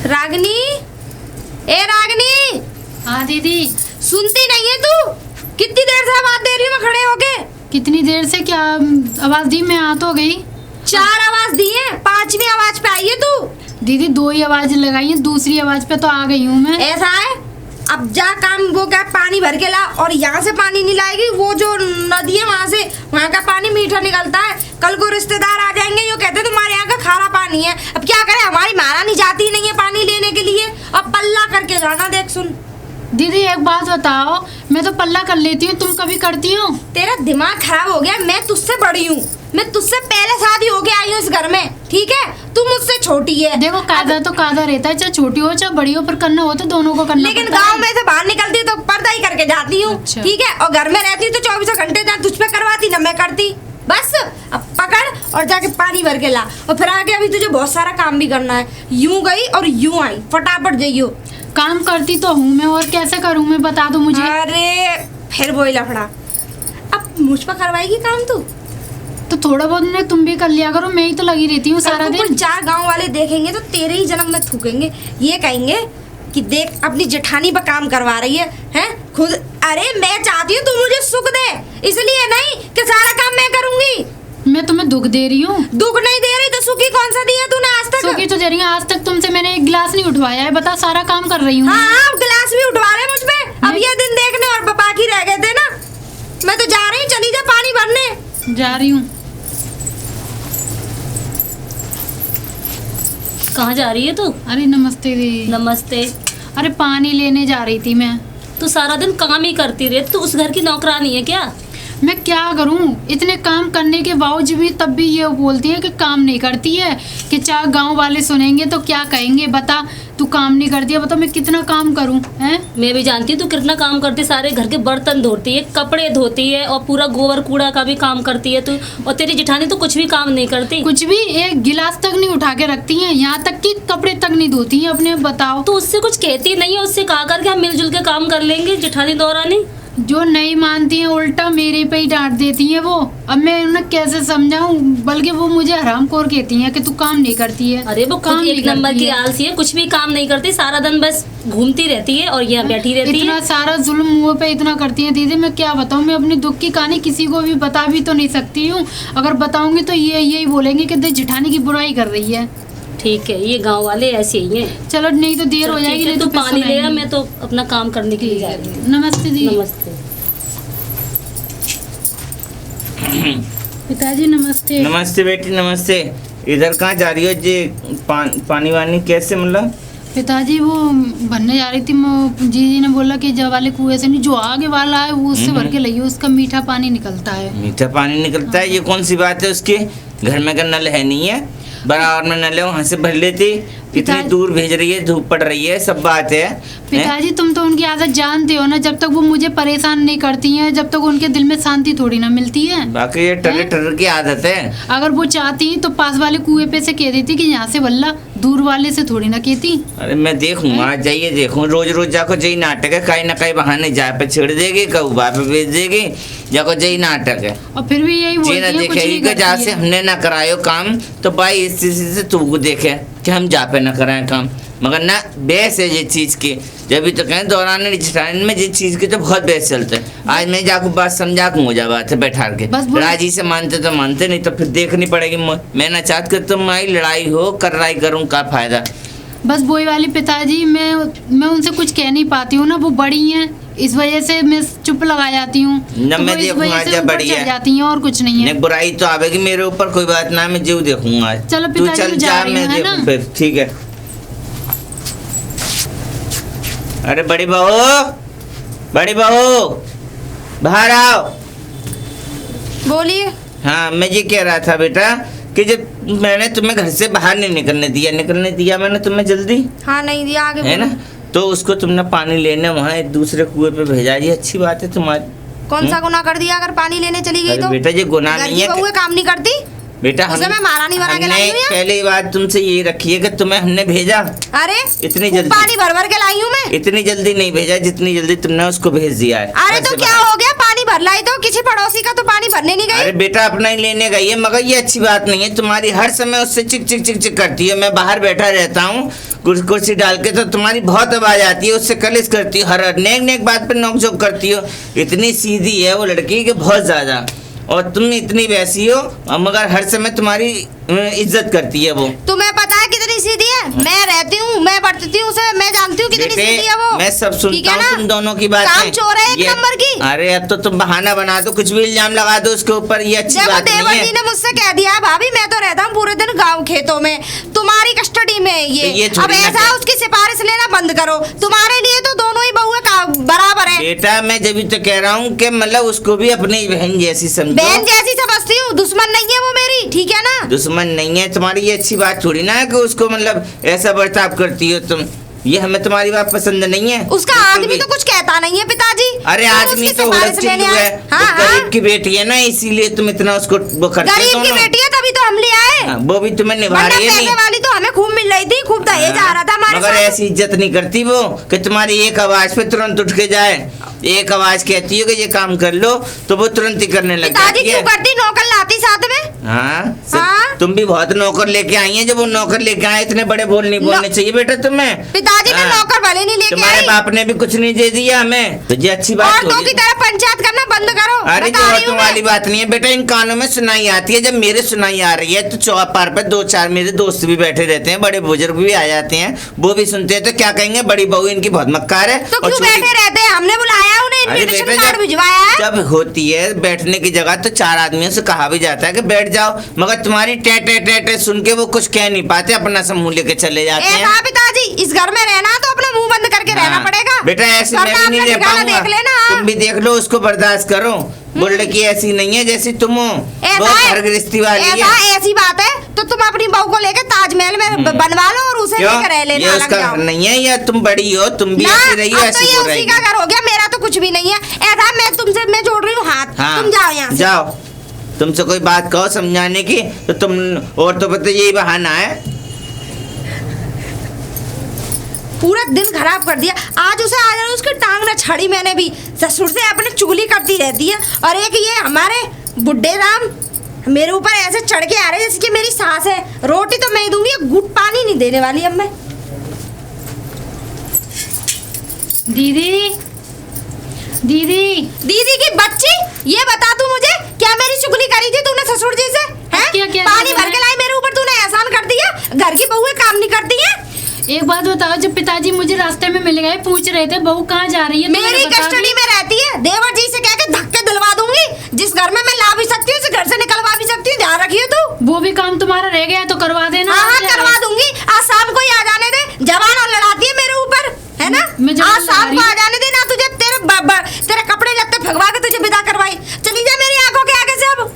रागनी, ए रागनी। हाँ दीदी। सुनती नहीं है तू? कितनी देर से आवाज दे रही हूँ मैं खड़े होके। कितनी देर से क्या आवाज दी? मैं आ तो गई। 4 आवाज दी है, 5वीं आवाज पे आई है तू। दीदी 2 ही आवाज लगाई है, दूसरी आवाज पे तो आ गई हूँ मैं। ऐसा है, अब जा काम वो क्या पानी भर के ला। और यहाँ से पानी नहीं लाएगी, वो जो नदी है वहाँ से, वहाँ का पानी मीठा निकलता है। कल को रिश्तेदार आ जाएंगे, यो कहते तुम्हारे यहाँ का खारा पानी है। अब क्या करे, हमारी महारानी जाती नहीं है पानी लेने के लिए। अब पल्ला करके जाना। देख सुन दीदी एक बात बताओ, मैं तो पल्ला कर लेती हूँ, तुम कभी करती हो? तेरा दिमाग खराब हो गया। मैं तुझसे बड़ी हूँ, मैं तुझसे पहले शादी होके आई हूँ इस घर में, ठीक है? तू मुझसे छोटी है। देखो कायदा तो कायदा रहता है, चाहे छोटी हो चाहे बड़ी हो, पर करना हो तो दोनों को करना। लेकिन गांव में से बाहर निकलती तो पर्दा ही करके जाती हूँ। अच्छा। ठीक है, और घर में रहती तो 24 घंटे ना तुझ पे करवाती ना मैं करती। बस अब पकड़ और जाके पानी भर के ला। और फिर आगे अभी तुझे बहुत सारा काम भी करना है। यूं गई और यूं आई, फटाफट जाइयो। काम करती तो हूँ मैं, और कैसे करूँ मैं, बता दो मुझे। अरे फिर वही लफड़ा। अब मुझ पर करवाएगी काम तू? तो थोड़ा बहुत ने तुम भी कर लिया करो, मैं ही तो लगी रहती हूँ सारा दिन। 4 गांव वाले देखेंगे तो तेरे ही जन्म में थूकेंगे। ये कहेंगे कि देख अपनी जेठानी पर काम करवा रही है, हैं? खुद अरे मैं चाहती हूँ तू मुझे सुख दे, इसलिए नहीं कि सारा काम मैं करूंगी। मैं तुम्हें दुख दे रही हूँ? दुख नहीं दे रही तो सुखी कौन सा दिया तूने आज तक? सुखी तो दे रही हूँ, आज तक तुमसे मैंने एक गिलास नहीं उठवाया है, बता। सारा काम कर रही हूँ। हाँ, गिलास भी उठवा रहे मुझ पे। अब ये दिन देखने और बाकी रह गए थे ना। मैं तो जा रही हूँ, चली जा पानी भरने। जा रही हूँ। कहाँ जा रही है तू? अरे नमस्ते दीदी। नमस्ते। अरे पानी लेने जा रही थी मैं। तू सारा दिन काम ही करती रहे, तू उस घर की नौकरानी है क्या? मैं क्या करूं, इतने काम करने के बावजूद भी तब भी ये बोलती है कि काम नहीं करती है, कि चाहे गांव वाले सुनेंगे तो क्या कहेंगे। बता, तू काम नहीं करती है, बता मैं कितना काम करूं, हैं? मैं भी जानती हूँ तू कितना काम करती है। सारे घर के बर्तन धोती है, कपड़े धोती है, और पूरा गोबर कूड़ा का भी काम करती है तू। और तेरी जेठानी तो कुछ भी काम नहीं करती। कुछ भी एक गिलास तक नहीं उठा के रखती है, यहाँ तक कि कपड़े तक नहीं धोती है अपने। बताओ। तो उससे कुछ कहती नहीं है? उससे कहा कर के हम मिलजुल के काम कर लेंगे, जेठानी दौरानी। जो नहीं मानती है उल्टा मेरे पे ही डांट देती है वो। अब मैं उन्हें कैसे समझाऊं, बल्कि वो मुझे हरामखोर कहती है कि तू काम नहीं करती है। अरे वो काम खुद एक नंबर की आलसी है, कुछ भी काम नहीं करती, सारा दिन बस घूमती रहती है और यहाँ बैठी रहती है। इतना सारा जुल्म मुँह पे इतना करती है दीदी, मैं क्या बताऊं। मैं अपनी दुख की कहानी किसी को भी बता भी तो नहीं सकती हूँ। अगर बताऊंगी तो ये यही बोलेंगे कि देख जेठानी की बुराई कर रही है। ठीक है, ये गांव वाले ऐसे ही हैं। चलो नहीं तो देर हो जाएगी। नहीं तो फिर पानी ले आ, सुनाएंगे। मैं तो अपना काम करने के लिए जा रही हूँ। नमस्ते दी। नमस्ते। पिताजी नमस्ते। नमस्ते बेटी, नमस्ते। इधर कहाँ जा रही हो जी? पानी वानी कैसे, मतलब? पिताजी वो भरने जा रही थी, जी ने बोला कि जब वाले कुएं से नहीं, जो आगे वाला है वो उससे भर के लाइए, उसका मीठा पानी निकलता है। मीठा पानी निकलता है? ये कौन सी बात है? उसके घर में का नल है नहीं है? बराबर में नल है, वहाँ से भर लेती। इतनी दूर भेज रही है, धूप पड़ रही है, सब बात है। पिताजी तुम तो उनकी आदत जानते हो ना, जब तक वो मुझे परेशान नहीं करती हैं, जब तक उनके दिल में शांति थोड़ी ना मिलती है। बाकी ये टर्र की आदत है। अगर वो चाहती तो पास वाले कुएं पे से कह देती कि यहाँ से बल्ला, दूर वाले से थोड़ी ना कहती। अरे मैं देखूंगा, जाइए देखूँ। रोज रोज जाको जही नाटक है, कहीं ना कहीं बहाने जा पे छेड़ देगी, कहीं वहाँ पे भेज देगी, जाको जही नाटक है। और फिर भी यही बोलती है, कुछ देखेगी नहीं कि करती जहाँ से है। हमने ना करायो काम, तो भाई इस चीज से तू को देखे कि हम जा पे ना कराए काम। मगर ना बेस है ये चीज की, जब भी तो कहें दौरान में ये चीज की तो बहुत बेस चलते हैं। आज मैं जाकू बात समझा हो जा बात है बैठा के, राजी से मानते तो मानते, नहीं तो फिर देखनी पड़ेगी। मैं ना चाहत कर तुम आई लड़ाई हो कर करूँ, का फायदा। बस वही वाली पिताजी, मैं उनसे कुछ कह नहीं पाती हूँ ना, वो बड़ी हैं, इस वजह से मैं चुप लगा जाती हूँ। न मैं देखूंगा जब बड़ी है जाती हैं और कुछ नहीं है। बुराई तो आवेगी मेरे ऊपर, कोई बात ना, मैं जीव देखूंगा। चलो तू पिताजी चल जा, मैं देखूं फिर। ठीक है। अरे बड़ी बहू, बड़ी बहू बाहर आओ। बोलिए। हाँ, मैं ये कह रहा था बेटा कि जब मैंने तुम्हें घर से बाहर नहीं निकलने दिया मैंने तुम्हें जल्दी, हाँ नहीं दिया, आगे है ना? तो उसको तुमने पानी लेने वहाँ एक दूसरे कुएं पे भेजा, ये अच्छी बात है तुम्हारी। कौन सा गुनाह कर दिया अगर पानी लेने चली गई तो? बेटा ये गुनाह नहीं है। बहू काम नहीं करती बेटा, उसे मैं महारानी बना के लाई हूँ। पहली बात तुमसे ये रखी है कि तुम्हें हमने भेजा। अरे इतनी जल्दी पानी भर के लाई हूँ मैं। इतनी जल्दी नहीं भेजा जितनी जल्दी तुमने उसको भेज दिया है। अरे तो क्या हो गया, पानी भर लाई तो किसी पड़ोसी का तो पानी भरने नहीं गई। अरे बेटा अपना ही लेने गई है, मगर ये अच्छी बात नहीं है। तुम्हारी हर समय उससे चिक चिक चिक चिक करती है। मैं बाहर बैठा रहता हूँ, कुर्सी डाल के, तो तुम्हारी बहुत आवाज आती है, उससे कलिश करती हो, हर नेक नेक बात पे नोक-झोंक करती हो। इतनी सीधी है वो लड़की कि बहुत ज्यादा, और तुम इतनी वैसी हो, मगर हर समय तुम्हारी इज्जत करती है वो। तुम्हें पता है कितनी सीधी है? मैं रहती हूँ, मैं बरतती हूँ उसे, मैं जानती हूँ कितनी सीधी है वो। मैं सब सुनता हूँ तुम दोनों की बातें। काम चोर है एक नंबर की। अरे अब तो तुम बहाना बना दो, कुछ भी इल्जाम लगा दो उसके ऊपर, ये अच्छी देखो बात नहीं देवर है। जी ने मुझसे कह दिया, भाभी मैं तो रहता हूँ पूरे दिन गाँव खेतों में, तुम्हारी कस्टडी में ये तो अब ऐसा उसकी सिफारिश लेना बंद करो। तुम्हारे लिए तो दोनों ही बहुएं बराबर है। बेटा मैं जब तो कह रहा हूँ कि मतलब उसको भी अपनी बहन जैसी समझो। बहन जैसी समझती हूँ, दुश्मन नहीं है वो मेरी, ठीक है ना? दुश्मन नहीं है तुम्हारी, ये अच्छी बात थोड़ी ना है कि उसको मतलब ऐसा बर्ताव करती हो तुम। ये हमें तुम्हारी बात पसंद नहीं है। उसका आदमी तो कुछ कहता नहीं है पिताजी। अरे तुम आदमी उसकी तो सिफारिश उलझ लेने चिल्लू आए। है, हाँ, वो हाँ। गरीब की बेटी है ना, इसीलिए तुम इतना उसको वो करते हो गरीब की दोनों। बेटी है तभी तो हम ले आए। हाँ, वो भी तुम्हें निभा वरना रही है पैसे नहीं। वाली तो हमें खूब मिल रही थी, खूब दहेज आ रहा था हमारे मगर साथ। ऐसी इज्जत नहीं करती वो कि तुम्हारी एक आवाज पे तुरंत उठ के जाए। एक आवाज कहती हो कि ये काम कर लो तो वो तुरंत ही करने लग पिताजी जाती क्यों है। करती, नौकर लाती साथ में। हाँ, हाँ। तुम भी बहुत नौकर लेके आई हैं। जब वो नौकर लेके आए, इतने बड़े बोल नहीं बोलने चाहिए बेटा तुम्हें। पिताजी मैं हाँ। नौकर भले नहीं लेके तुम्हारे आई। बाप ने भी कुछ नहीं दे दिया हमें, तो ये अच्छी बात औरतों की तरह पंचायत करना बंद करो। अरे बता जो रही हूँ औरतों मैं। वाली बात नहीं है बेटा, इन कानों में सुनाई आती है। जब मेरे सुनाई आ रही है तो चौपार पर 2-4 मेरे दोस्त भी बैठे रहते हैं, बड़े बुजुर्ग भी आ जाते हैं, वो भी सुनते हैं, तो क्या कहेंगे बड़ी बहू इनकी बहुत मक्कार है। तो और क्यों छोटी- बैठे रहते हैं? हमने बुलाया उन्हें, अरे इनविटेशन बेटा, कार्ड भिजवाया है। जब होती है बैठने की जगह तो 4 आदमियों से कहा भी जाता है कि बैठ जाओ, मगर तुम्हारी टे टे टे टे सुन के वो कुछ कह नहीं पाते, अपना समूह लेके चले जाते हैं। ऐसा पिताजी, इस घर में रहना तो अपना मुंह बंद करके रहना हाँ, पड़ेगा। बेटा ऐसे मैं वरना भी नहीं अपना रह ठिकाना पाऊंगा। देख लेना। तुम भी देख लो, उसको बर्दाश्त करो। वो लड़की ऐसी नहीं है जैसी तुम हो, वो घर गृहस्थी वाली है। ऐसी बात है तो तुम अपनी बहू को लेकर ताजमहल में बनवा लो और उसे क्यों? लेकर रह लेना। ये अलग उसका जाओ। घर नहीं है, या तुम बड़ी हो, तुम भी ना, ऐसी रही हो, अब तो ऐसी ये हो उसी रहेगी। का घर हो गया, मेरा तो कुछ भी नहीं है। ऐसा मैं जोड़ रही हूँ हाथ। हाँ, तुम जाओ यहाँ से। जाओ। तुमसे कोई बात कहो समझाने की तो तुम, और तो पता यही बहाना है। पूरा दिन खराब कर दिया। आज उसे आ जाना, उसकी टांग न छड़ी मैंने भी। ससुर से अपने चुगली करती रहती है, और एक ये हमारे बुड्ढे राम मेरे ऊपर ऐसे चढ़ के आ रहे जैसे कि मेरी सास है। रोटी तो मैं ही दूंगी, घुट पानी नहीं देने वाली अब मैं। दीदी दीदी दीदी की बच्ची, ये बता तू मुझे, क्या मेरी चुगली करी थी तूने ससुर जी से? हैं? क्या पानी किया भर के लाई मेरे ऊपर, तूने एहसान कर दिया। घर की बहुएं काम नहीं करती हैं। एक बात बताओ, जब पिताजी मुझे रास्ते में मिल गए, पूछ रहे थे बहू कहाँ जा रही है, तो मैंने मेरी बता कस्टडी दिया। में रहती है। देवर जी से कह के धक्के दिलवा दूंगी। जिस घर में मैं ला भी सकती हूँ, उस घर से निकलवा भी सकती हूँ। ध्यान रखिए तू। वो भी काम तुम्हारा रह गया है तो करवा देना। हाँ हाँ, क्या करवा है? दूंगी। आज शाम को ही आ जाने दे। जवान और लड़ाती है मेरे ऊपर, है ना? मैं जवान आज शाम लड़ा को रही आ जाने दे ना। तुझे तेरे कपड़े लत्ते भगवा के तुझे विदा करवाई। चली जा मेरी आंखों के आगे से अब।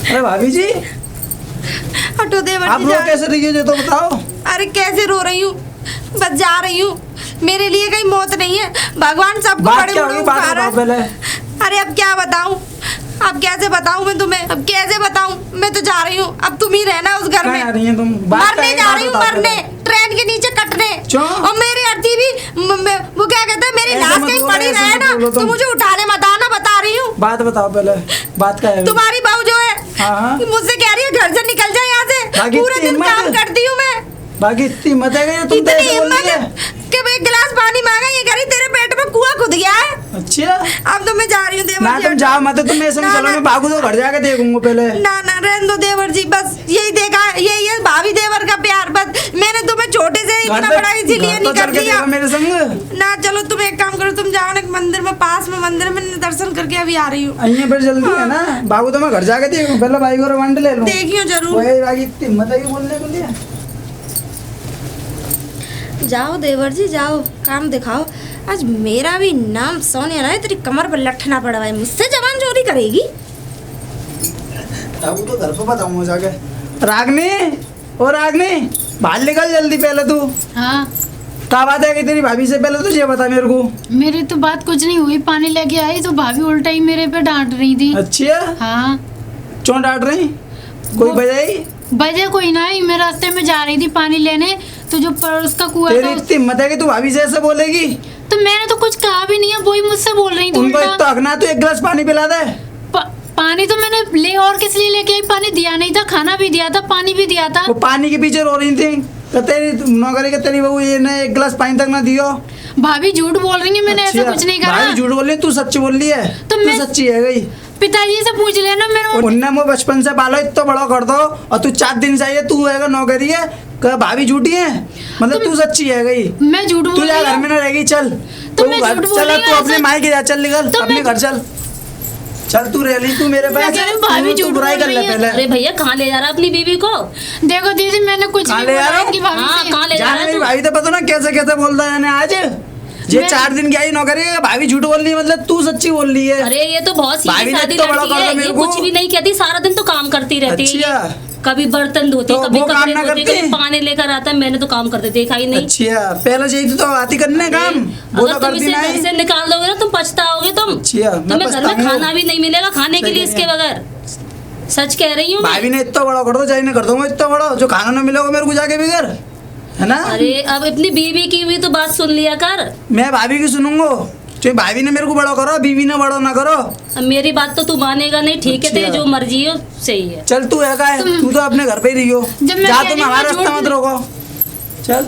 अरे भाभी जी, हटो देवर आप जी, लोग जा। कैसे रही हो तो बताओ। अरे कैसे रो रही हूँ, बस जा रही हूँ। मेरे लिए कहीं मौत नहीं है। भगवान सबको बात बड़े क्या बड़े होगी, बात उपहार बताओ है। पहले। अरे अब क्या बताऊं, अब कैसे बताऊं मैं तुम्हें, अब कैसे बताऊं। मैं तो जा रही हूँ, अब तुम ही रहना उस घर कहाँ में। जा रही हैं तुम? बात मरने क्या है, जा बात रही हूँ, बताओ मरने, पहले। ट्रेन के नीचे कटने। क्यों? और मेरी अर्थी भी वो क्या कहते हैं, मेरी ऐसे लाश मत कहीं बोलो, पड़ी ऐसे रहे मत ना बोलो तो तुम। मुझे उठाने मत आना, बता रही हूँ। बात बताओ पहले, बात क्या है? तुम्हारी बहू जो है हाँ, हाँ। मुझसे कह रही है घर से निकल जाए यहाँ से। बाकी पूरे इतनी दिन हिम्मत काम है? करती हूँ मैं। बाकी इतनी हिम्मत है कि तुम तो इतनी ऐसे बोल हिम्मत रही है है। कि मैं एक गिलास पानी मांगा, ये कह रही तेरे पेट में कुआं खुद गया है। अच्छा, अब तो मैं जा रही हूँ देवर ना जी। तुम जाओ मत, तुम ऐसे में ना, चलो, ना। मैं भागू तो घर जाके देखूंगा पहले। ना ना, रहने दो देवर जी, बस यही देखा है, यही है भाभी देवर का प्यार। बस मैंने तुम्हें छोटे से घर इतना पे- बड़ा इसीलिए घर नहीं पे कर चल के दिया देखो मेरे संग। ना। चलो तुम एक काम करो, तुम जाओ ना मंदिर में, पास में मंदिर में दर्शन करके अभी आ रही हूँ। अइए फिर जल्दी है ना, भागू तो मैं घर जाके देखूं, पहले भाई को रवांड ले लूं। देखियो जरूर। वही बाकी इतनी हिम्मत है कि बोलने के लिए। जाओ देवर जी जाओ, काम दिखाओ। आज मेरा भी नाम सोनिया ना है, तेरी कमर पर लठना पड़ा है। मुझसे जवान चोरी करेगी। भागू तो घर पे बताऊंगा जाके। रागनी, ओ रागनी, बाहर निकल जल्दी पहले तू। हाँ, क्या बात है कि तेरी भाभी से, पहले तुझे बता मेरे को। मेरी तो बात कुछ नहीं हुई, पानी लेके आई तो भाभी उल्टा ही मेरे पे डांट रही थी। अच्छा, हाँ, क्यों डांट रही? कोई वो- वजह ही? वजह कोई ना ही, मैं रास्ते में जा रही थी पानी लेने, तो जो पड़ोस का कुआं तेरी था इतनी हिम्मत है कि तू भाभी से ऐसे बोलेगी? तो मैंने तो कुछ कहा भी नहीं है, वही मुझसे बोल रही थी उनको उल्टा। एक तो हक ना, तू एक गिलास पानी पिला दे। पानी तो मैंने ले और किस लिए लेके आई, पानी दिया नहीं था, खाना भी दिया था, पानी भी दिया था। वो पानी के पीछे रो रही थी तो तेरी नौकरी के तेरी बहू ये ने एक गिलास पानी तक ना दियो। भाभी झूठ बोल रही है, मैंने ऐसा अच्छा, कुछ नहीं करा। भाभी झूठ बोल रही है, तू सच्ची बोल रही है। तो तू मैं- सच्ची है गई। पिताजी से पूछ लेना मेरे। उनने मुझे बचपन से पालो, इतना बड़ा कर दो और तू 4 दिन से आई है, तू है नौकरी है क्या भाभी झूठी है? मतलब तू सच्ची है गई। मैं झूठ बोल तू जा रही घर हूँ। में ना रहेगी, चल तो तू मैं घर झूठ बोल चल, रही तू हूँ, अपने ऐसा- मायके जा, चल निकल तो अपने मैं- घर चल। चल तू रह ली, तू मेरे मैं पास कह रही हूँ, भाभी तू झूठ बुराई बोल कर ले रही है। पहले। अरे भैया कहाँ ले जा रहा है अपनी बीवी को? देखो दीदी, मैंने कुछ कहाँ नहीं ले जा बोला रहा हूँ? इनकी भाभी हाँ से। कहाँ ले जा जाने रहा है मेरी तू? भाभी तो पता ना कैसे कैसे बोलता है आज। ये मैं- 4 दिन की आई नौकरी है, भाभी झूठ बोल रही है, मतलब तू सच्ची बोल रही है। अरे ये तो बहुत भाभी सीधी ने सादी इतना बड़ा लड़की कर दिया है, मेरे ये को। कुछ भी नहीं कहती, सारा दिन तो काम करती रहती है अच्छा। ये। कभी बर्तन धोती, तो कभी वो काम कपड़े ना धोती, करती? कभी पानी लेकर आता है। मैंने तो काम करते देखा ही नहीं। अच्छा, पहले से ही तो आती करने काम, वो अगर तो तुम करती इसे घर नहीं। से निकाल दोगे ना तुम पछताओगे तुम। अच्छा, मैं तुम्हें घर में पछताऊंगा। खाना भी नहीं मिलेगा खाने के सही लिए कह इसके रही बगैर। सच कह रही हूँ मैं। भाभी ने इतना बड़ा कर दो, चाहे नहीं कर दूंगा इतना बड़ा, जो खाना ना मिलेगा मेरे को जाके बिगर, है ना? अरे अब अपनी बीवी की भी तो बात सुन लिया कर। मैं भाभी की सुनूंगा, चाहे भाभी ने मेरे को बड़ा करो, बीवी ने बड़ा ना करो। अब मेरी बात तो तू मानेगा नहीं, ठीक है अच्छा। तेरी जो मर्जी हो सही है। चल तू है का है, तू तो अपने घर पे ही रही हो, जब मैं जा कह तुम रही हूँ हमारा मैं रास्ता झूठ मत रोको। चल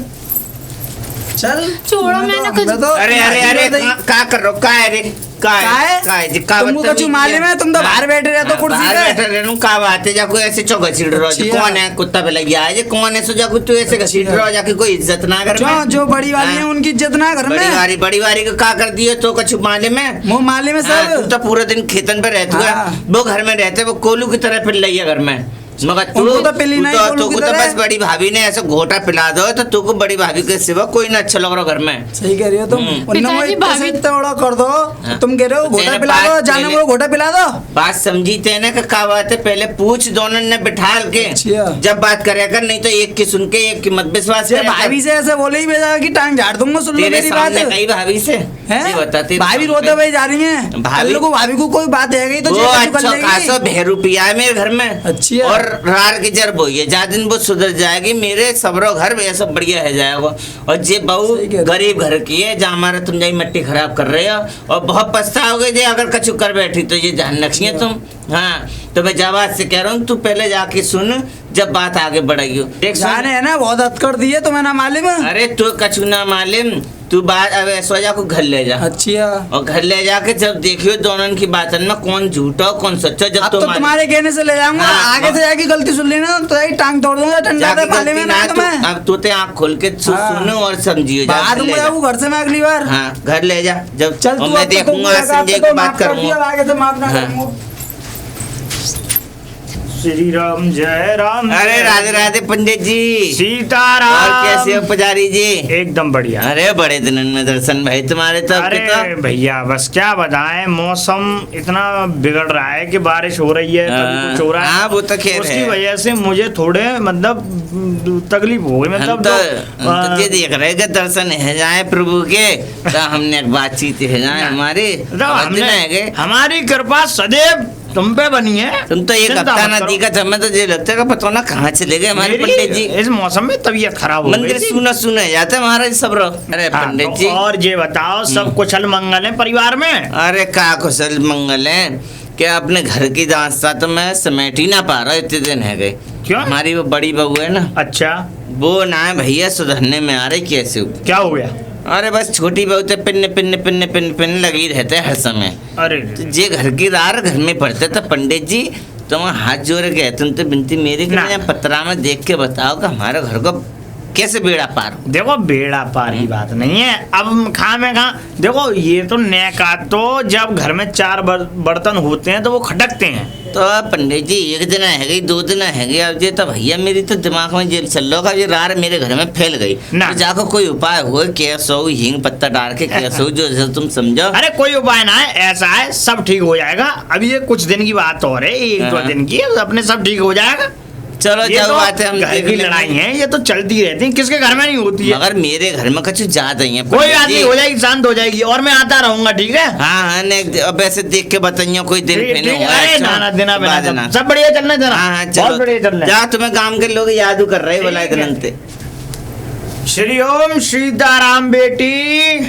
चल छोड़ो, मैंने कुछ- अरे अरे अरे का कर रहे हो? का है रे? का का है? है? का है जी? का तुमको बदतमीजी कछु मालूम है? तुम तो हाँ? बाहर बैठे रहते हो हाँ, कुर्सी बाहर पे। बैठे रहूं, का बात है? जाको ऐसे चौक घसीट रहो जी? अच्छा। कौन है कुत्ता पे लग गया है? कौन है? सो जाको तू ऐसे घसीट रहो, जाके कोई इज्जत ना कर। जो जो बड़ी वाली है उनकी इज्जत ना घर में। बड़ी वारी को का कर दियो तो कछु मालूम है? मुँह मालूम है हाँ, तू सब। तो पूरे दिन खेतन पे रहते हाँ। हो, वो घर में रहते, वो कोलू की तरह पिल रही है घर में। मगर तू उनको तो पिली नहीं, कोलू तू की तो तरह। बस बड़ी भाभी ने ऐसा घोटा पिला दो तो तू को बड़ी भाभी के सिवा कोई ना अच्छा लग रहा घर में। सही कह रही हो तुम। उनने पिताजी, मुझे इतना से भाभी- इतना बड़ा कर दो, हाँ। तुम कह रहे हो तो घोटा तेरे पिला दो, पास जाने पहले- वो घोटा पिला दो। बात समझी तेने का बात है? पहले पूछ दोनों ने बिठाल के अच्छा। जब बात करे कर, नहीं तो एक की सुन के एक की मत विश्वास ये करे कर। भाभी से ऐसे बोले ही भेजा कि टांग झाड़ दूंगा, सुन लो तेरे मेरी बात। सामने कई भाभी से हैं? ये बता, तेरे भाभी सामने- रोते हुए जा रही हैं। भाभी- कल को भाभी को कोई बात है गई तो वो जेल में चुकल अच्छा खासा जाएगी। भेरू पिया है मेरे घर में। अच्छी है। और रार की जर बोई है, जा दिन वो सुधर जाएगी, मेरे सबरो घर में सब बढ़िया है जाएगा। और जे बहू सही कह रहे हो। गरीब घर की है, जहाँ हमारा तुम जाई मिट्टी खराब कर रहे हो और बहुत पछताओगे जे अगर कछु कर बैठी तो ये ध्यान रखिए तुम। हाँ तो मैं जवाब से कह रहा हूँ, तू पहले जाके सुन, जब बात आगे बढ़ेगी। देख सुन। जाने है ना, बहुत हद कर दी है तुम्हें ना मालूम है। अरे तू कछु ना मालूम, तू बात अब ऐसा जा को घर ले जा। अच्छा, और घर ले जाके जब देखियो दोनों की बातन में कौन झूठा और कौन सच्चा, जब अब तो तुम्हारे कहने से ले जाऊंगा। हाँ, आगे से जाके गलती सुन लेना तो यही टांग तोड़ दूंगा, ठंडा जाके से पाले में गलती ना ना तुम्हें। अब तू ते आँख खोल के हाँ। सुनो और समझियो। जा, बाद घर में ले जा। जाऊँ घर से मैं अगली बार। हाँ घर ले जा जब चल और तू मैं अब तो देखूंगा तुम संजय तो को माफ बात कर दिया, करूंगा। आगे से माफ ना हाँ। करूंगा। श्री राम जय राम। अरे राधे राधे पंडित जी। सीताराम। और कैसे हो पुजारी जी? एकदम बढ़िया। अरे बड़े दिनन में दर्शन भाई तुम्हारे तो अरे भैया बस क्या बताएं, मौसम इतना बिगड़ रहा है कि बारिश हो रही है, कभी कुछ हो रहा है। हाँ, वो तो खैर उसकी है। वजह से मुझे थोड़े मतलब तकलीफ हो गई, हम मतलब तो जो, हम तो ये देख रहे कि दर्शन है जाए प्रभु के, तो हमने एक बातचीत है जाए हमारी हमारी कृपा सदैव तुम पे बनी है। तुम तो एक चिंता हफ्ता मत ना करो। दिखा, हमें तो ये लगता है कि पता ना कहाँ चले गए हमारे मेरी पंडित जी। इस मौसम में तबीयत खराब हो गई मंदिर थी। सुना सुना जाते महाराज सब रो। अरे हाँ, पंडित तो जी, और ये बताओ सब कुशल मंगल है परिवार में? अरे का कुशल मंगल है क्या? अपने घर की दास्ता तो मैं समेट ही ना पा रहा, इतने दिन है गए। क्यों? हमारी वो बड़ी बहू है ना, अच्छा, वो ना है भैया सुधरने में आ रही कैसे हो? क्या हो गया? अरे बस छोटी बहू तो PIN PIN PIN PIN PIN लगी रहते हैं हर समय। अरे तो जे घर की रार घर में पड़ते तो पंडित जी तुम हाथ जोड़ के तुम तो बिनती मेरी कि ना। मुझे पत्रा में देख के बताओ कि हमारे घर को कैसे बेड़ा पार हो? देखो बेड़ा पार की बात नहीं है, अब खा में कहा देखो ये तो नेका तो जब घर में 4 बर्तन होते हैं तो वो खटकते हैं। तो पंडित जी एक दिन है गई 2 दिन है गई, अब ये तो भैया मेरी तो दिमाग में जेल चल रहा है, ये रार मेरे घर में फैल गई। ना। तो जाकर कोई उपाय हो, कैसे हो हींग पत्ता डाल के कैसे हो जो जैसे तुम समझो। अरे कोई उपाय ना है, ऐसा है सब ठीक हो जाएगा। अभी ये कुछ दिन की बात और है, 1-2 हाँ। दिन की, अपने सब ठीक हो जाएगा। चलो ये जब तो बात है हम घर देख की लेंगे। लड़ाई है, ये तो चलती रहती है, किसके घर में नहीं होती है। मगर मेरे घर में कुछ ज्यादा ही है कोई पंडित बात जी। नहीं, हो जाएगी, शांत हो जाएगी, और मैं आता रहूंगा, ठीक है? हाँ हाँ ने अब ऐसे देख के बताइए कोई दिन ठीक- फिर ठीक, अरे नाना देना बाद बिना ना। सब बढ़िया चलना जरा। हाँ हाँ बहुत बढ़िया चल चलो रहा है। जा, तुम्हें गांव के लोग याद कर रहे बोला ठीक है। इतनंते। श्री ओम सीताराम बेटी,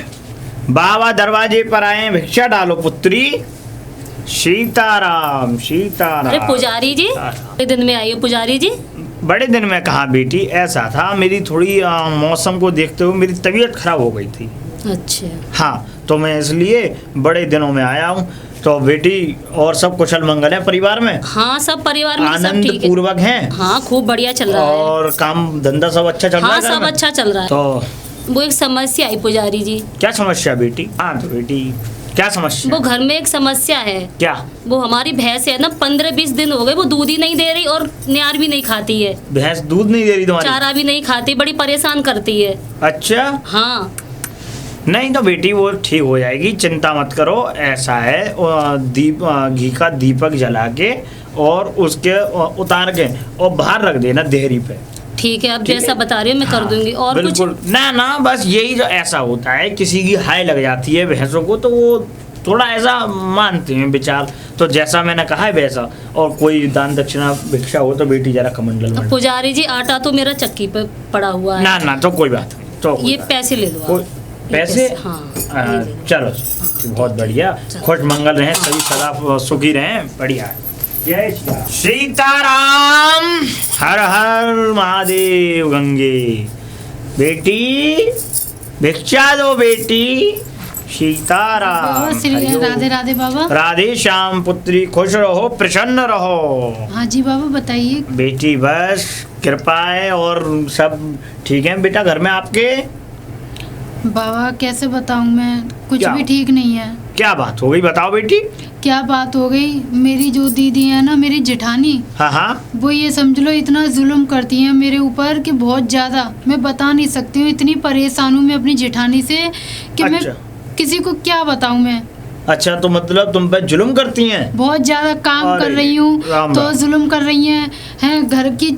बाबा दरवाजे पर आए, भिक्षा डालो पुत्री। सीताराम सीताराम। अरे पुजारी जी, बड़े दिन में आई हो पुजारी जी। बड़े दिन में कहा बेटी, ऐसा था मेरी थोड़ी मौसम को देखते हुए मेरी तबीयत खराब हो गई थी। अच्छा। हाँ, तो मैं इसलिए बड़े दिनों में आया हूँ। तो बेटी और सब कुशल मंगल है परिवार में? हाँ, सब परिवार में सब आनंद ठीक है। पूर्वक हैं? हाँ, खूब बढ़िया चल रहा है। और काम धंधा सब अच्छा चल रहा हाँ, है घर सब में? अच्छा चल रहा है। तो वो एक समस्या आई पुजारी जी। क्या समस्या बेटी? हाँ तो बेटी क्या समस्या? वो घर में एक समस्या है। क्या? वो हमारी भैंस है ना, 15-20 दिन हो गए वो दूध ही नहीं दे रही और न्यार भी नहीं खाती है। भैंस दूध नहीं दे रही तुम्हारी? चारा भी नहीं खाती, बड़ी परेशान करती है। अच्छा। हाँ। नहीं तो बेटी वो ठीक हो जाएगी, चिंता मत करो। ऐसा है, घी का दीपक जला के और उसके उतार के और बाहर रख देना देहरी पे। ठीक है, अब ठीक जैसा है? बता रही हूँ मैं कर हाँ, दूंगी। और कुछ? बिल्कुल ना ना, बस यही जो ऐसा होता है, किसी की हाय लग जाती है भैंसों को तो वो थोड़ा ऐसा मानते हैं विचार। तो जैसा मैंने कहा है वैसा, और कोई दान दक्षिणा भिक्षा हो तो बेटी जरा कमंडल में। पुजारी जी, आटा तो मेरा चक्की पे पड़ा हुआ है। ना ना, तो कोई बात नहीं। तो ये पैसे ले लो आप। कोई पैसे? हाँ, चलो बहुत बढ़िया, खुश मंगल रहें, सभी सदा सुखी रहें, बढ़िया। जय श्री राम। सीताराम। हर हर महादेव। गंगे बेटी भिक्षा दो बेटी। सीताराम। बाबा श्री हरि ओम। राधे राधे बाबा। राधे श्याम पुत्री, खुश रहो प्रसन्न रहो। हाँ जी बाबा बताइए। बेटी बस कृपा है और सब ठीक है बेटा घर में आपके? बाबा कैसे बताऊं मैं, कुछ क्या? भी ठीक नहीं है। क्या बात हो गई बताओ बेटी। क्या बात हो गई, मेरी जो दीदी है ना, मेरी जेठानी, हाँ हाँ। वो ये समझ लो इतना जुल्म करती हैं मेरे ऊपर कि बहुत ज़्यादा मैं बता नहीं सकती हूँ। इतनी परेशान हूँ मैं अपनी जेठानी से कि मैं अच्छा। किसी को क्या बताऊँ मैं। अच्छा, तो मतलब तुम पे जुल्म करती हैं? बहुत ज़्यादा काम अरे, कर रही हूँ राम तो राम। जुल्म कर रही हैं घर की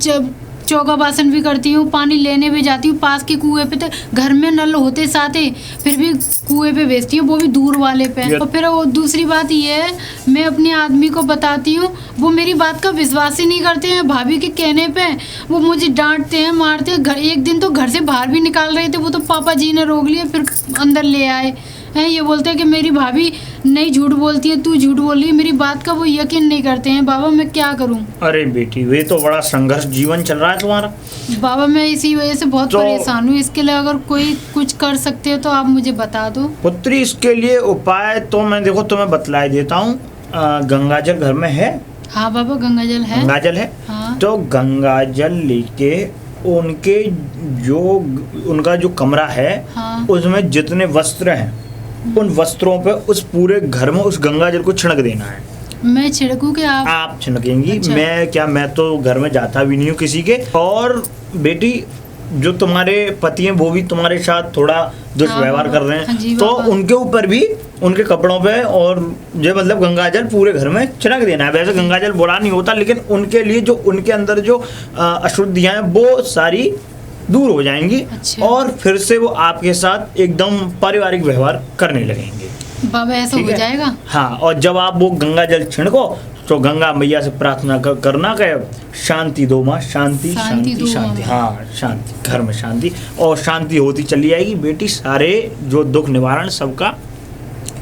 चौका बासन भी करती हूँ, पानी लेने भी जाती हूँ पास के कुएं पे। तो घर में नल होते साथ ही फिर भी कुएं पे भेजती हूँ, वो भी दूर वाले पे। और फिर वो दूसरी बात ये है, मैं अपने आदमी को बताती हूँ, वो मेरी बात का विश्वास ही नहीं करते हैं। भाभी के कहने पे वो मुझे डांटते हैं, मारते हैं। एक दिन तो घर से बाहर भी निकाल रहे थे, वो तो पापा जी ने रोक लिया, फिर अंदर ले आए हैं। ये बोलते हैं कि मेरी भाभी नहीं, झूठ बोलती है, तू झूठ बोल रही है। मेरी बात का वो यकीन नहीं करते हैं। बाबा मैं क्या करूं? अरे बेटी, वे तो बड़ा संघर्ष जीवन चल रहा है तुम्हारा। बाबा मैं इसी वजह से बहुत तो- परेशान हूँ। इसके लिए अगर कोई कुछ कर सकते हो तो आप मुझे बता दो। पुत्री, इसके लिए उपाय तो मैं देखो तुम्हें बतलाई देता हूँ। गंगाजल घर में है? हाँ बाबा गंगाजल है। गंगाजल है? हाँ। तो गंगाजल लेके उनके जो उनका जो कमरा है, हाँ। उसमें जितने वस्त्र हैं उन वस्त्रों पे उस पूरे घर में उस गंगाजल को छिड़क देना है। मैं छिड़कू के आप छिड़केंगी? अच्छा। मैं तो घर में जाता भी नहीं हूँ किसी के। और बेटी, जो तुम्हारे पति हैं वो भी तुम्हारे साथ थोड़ा दुष्व्यवहार हाँ, कर रहे हाँ जी, हैं, तो बाबा। उनके ऊपर भी उनके कपड़ों पे और जो मतलब गंगाजल पूरे घर में छिड़क देना है। वैसे गंगाजल बुरा नहीं होता, लेकिन उनके लिए जो उनके अंदर जो अशुद्धियां हैं वो सारी दूर हो जाएंगी। अच्छा। और फिर से वो आपके साथ एकदम पारिवारिक व्यवहार करने लगेंगे। बाबा ऐसा ठीक हो है? जाएगा? हाँ, और जब आप वो गंगा जल छिड़को तो गंगा मैया से प्रार्थना करना कि शांति दो माँ, शांति शांति शांति दो शांति। माँ। हाँ, शांति, घर में शांति और शांति होती चली जाएगी बेटी। सारे जो दुख निवारण सबका।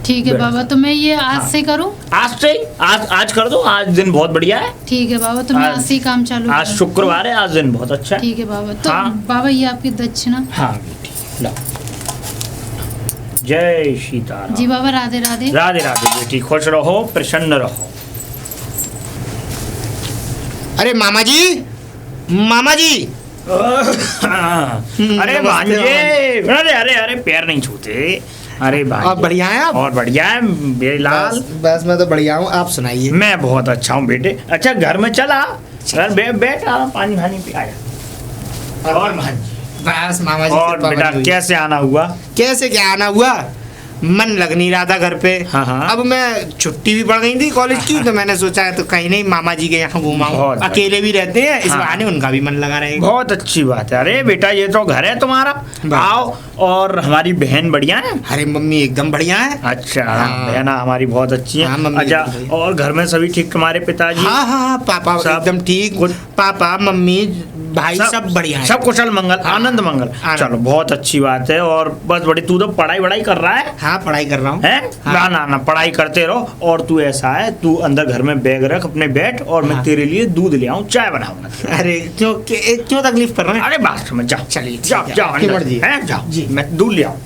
ठीक है बस। बाबा, तो मैं ये आज हाँ। से करूं? आज से आज कर दो। आज दिन बहुत बढ़िया है। ठीक है बाबा, तो मैं आज से ही काम चालू आज करूं। शुक्रवार है, आज दिन बहुत अच्छा है। ठीक है बाबा। तो हाँ। बाबा ये आपकी दक्षिणा। हाँ बेटी, लो। जय सीताराम। जी बाबा राधे राधे। राधे राधे बेटी, खुश रहो प्रसन्न रहो। अरे मामा जी, मामा जी। अरे भांजे, अरे अरे अरे पैर नहीं छूते। अरे भांजे, और बढ़िया हैं आप? और बढ़िया है मेरे लाल। बस मैं तो बढ़िया हूँ, आप सुनाइए। मैं बहुत अच्छा हूँ बेटे। अच्छा घर में चला, बैठ पानी भानी पी आया। और भांजे, बस मामा जी और कृपा बेटा बनी हुई। कैसे आना हुआ? कैसे क्या आना हुआ, मन लग नहीं रहा था घर पे। हाँ, हाँ। अब मैं छुट्टी भी पड़ गई थी कॉलेज की, तो मैंने सोचा तो कहीं नहीं मामा जी के यहाँ घुमाऊं। बहुत अकेले भी रहते हैं, इस हाँ। बहाने उनका भी मन लगा रहेगा। बहुत अच्छी बात है। अरे बेटा, ये तो घर है तुम्हारा, बस। आओ। और हमारी बहन बढ़िया है? अरे मम्मी एकदम बढ़िया है। अच्छा, हाँ। बहना हमारी बहुत अच्छी हाँ, है। मम्मी अच्छा, एकदम बढ़िया। और घर में सभी ठीक? तुम्हारे पिताजी? हाँ हाँ हाँ, पापा सब एकदम ठीक। कुछ- पापा मम्मी भाई सब बढ़िया है। सब कुशल मंगल, हाँ। आनंद मंगल। आनंद। चलो बहुत अच्छी बात है। और बस बड़ी, तू तो पढ़ाई वढ़ाई कर रहा है? हाँ पढ़ाई कर रहा हूँ। है हाँ। ना ना ना, पढ़ाई करते रहो। और तू ऐसा है, तू अंदर घर में बैग रख अपने, बैठ, और मैं हाँ। तेरे लिए दूध ले आऊं, चाय बनाऊंगा। अरे क्यों तकलीफ कर रहे हैं? अरे बात समझ, जाओ चलिए, जाओ ठीक है, जाओ आपकी अंदर। मर्जी है। हैं, जाओ जी। मैं दूध ले आऊं।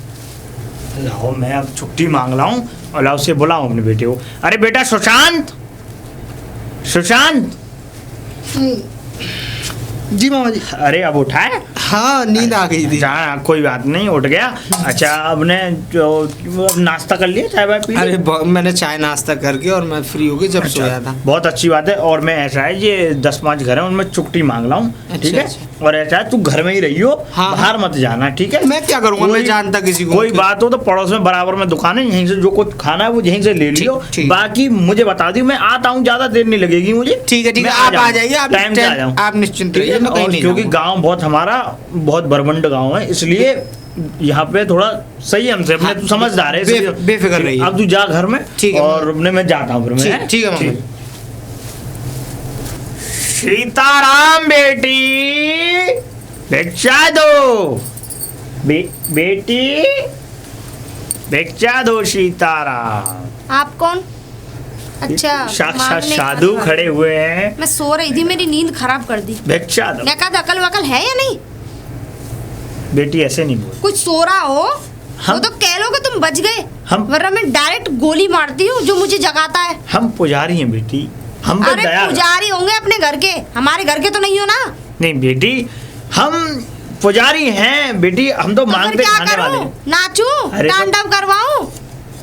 लाओ, मैं अब छुट्टी मांग लाऊं और लाओ से बुलाऊं अपने बेटे को। अरे बेटा सुशांत, सुशांत। जी मामा जी। अरे अब उठा है? हाँ नींद आ गई थी। हाँ कोई बात नहीं, उठ गया। अच्छा अब ने जो अब नाश्ता कर लिया, चाय वाय पी ली? अरे मैंने चाय नाश्ता करके और मैं फ्री हो गई जब सोया था। बहुत अच्छी बात है। और मैं ऐसा है, ये 10-5 घर है उनमें छुट्टी मांग लाऊं, ठीक है? अच्छा। और ऐसा है, तू घर में ही रहियो, हाँ, बाहर मत जाना, ठीक है? मैं क्या करूंगा, मैं जानता किसी को। कोई बात हो तो पड़ोस में बराबर में दुकान है, यहीं से जो कुछ खाना है वो यहीं से ले लियो। ठीक। बाकी मुझे बता दियो, मैं आता हूँ, ज्यादा देर नहीं लगेगी मुझे। ठीक है मैं आप आ जाइए, आप टाइम से आ जाऊँ, आप निश्चिंत ठीक है? रहिए, मैं कहीं और नहीं क्योंकि जाऊंगा। गाँव बहुत हमारा बहुत बरबंड गाँव है, इसलिए यहाँ पे थोड़ा सही हमसे, अपने तू समझदार है इसलिए। बेफिक्र रहिए। अब तू जा घर में, ठीक है, और अपने मैं जाता हूँ फिर मैं। ठीक है मामा जी। सीताराम बेटी, भिक्षा दो। बेटी भिक्षा दो सीताराम। आप कौन? अच्छा साक्षात मांगने साधु का- खड़े हुए हैं, मैं सो रही थी, मेरी नींद खराब कर दी। भिक्षा दो। नका अकल वकल है या नहीं? बेटी ऐसे नहीं बोल। कुछ सो रहा हो हम- वो तो कह लो कि तुम बच गए, हम- वरना मैं डायरेक्ट गोली मारती हूँ जो मुझे जगाता है। हम पुजारी हैं बेटी, हम पे अरे दया। पुजारी होंगे अपने घर के, हमारे घर के तो नहीं हो ना। नहीं बेटी, हम पुजारी हैं बेटी, हम तो तो फिर मांगते क्या खाने वाले करूं? हैं। नाचूं, अरे तो- तांडव करवाऊं?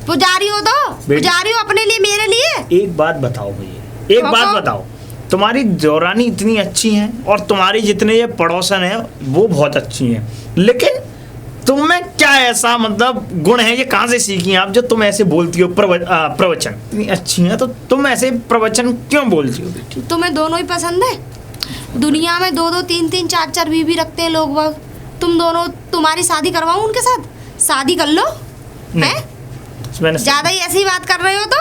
पुजारी हो तो बेटी- पुजारी हो अपने लिए, मेरे लिए। एक बात बताओ मुझे, एक हाँ, बात हाँ। बताओ, तुम्हारी देवरानी इतनी अच्छी हैं और तुम्हारी जितने ये पड़ोसन हैं वो बहुत अच्छी हैं, लेकिन तुम में क्या ऐसा मतलब गुण है, ये कहाँ से सीखी हैं आप जो तुम ऐसे बोलती हो? प्रवचन इतनी अच्छी हैं तो तुम ऐसे प्रवचन क्यों बोलती हो बेटी? तुम्हें दोनों ही पसंद है? दुनिया में 2-2 3-3 4-4 बीवी रखते हैं लोग बाग। तुम दोनों, तुम्हारी शादी करवाऊं उनके साथ? शादी कर लो। नहीं। हैं? मैंने ज्यादा ही ऐसी बात कर रहे हो तो?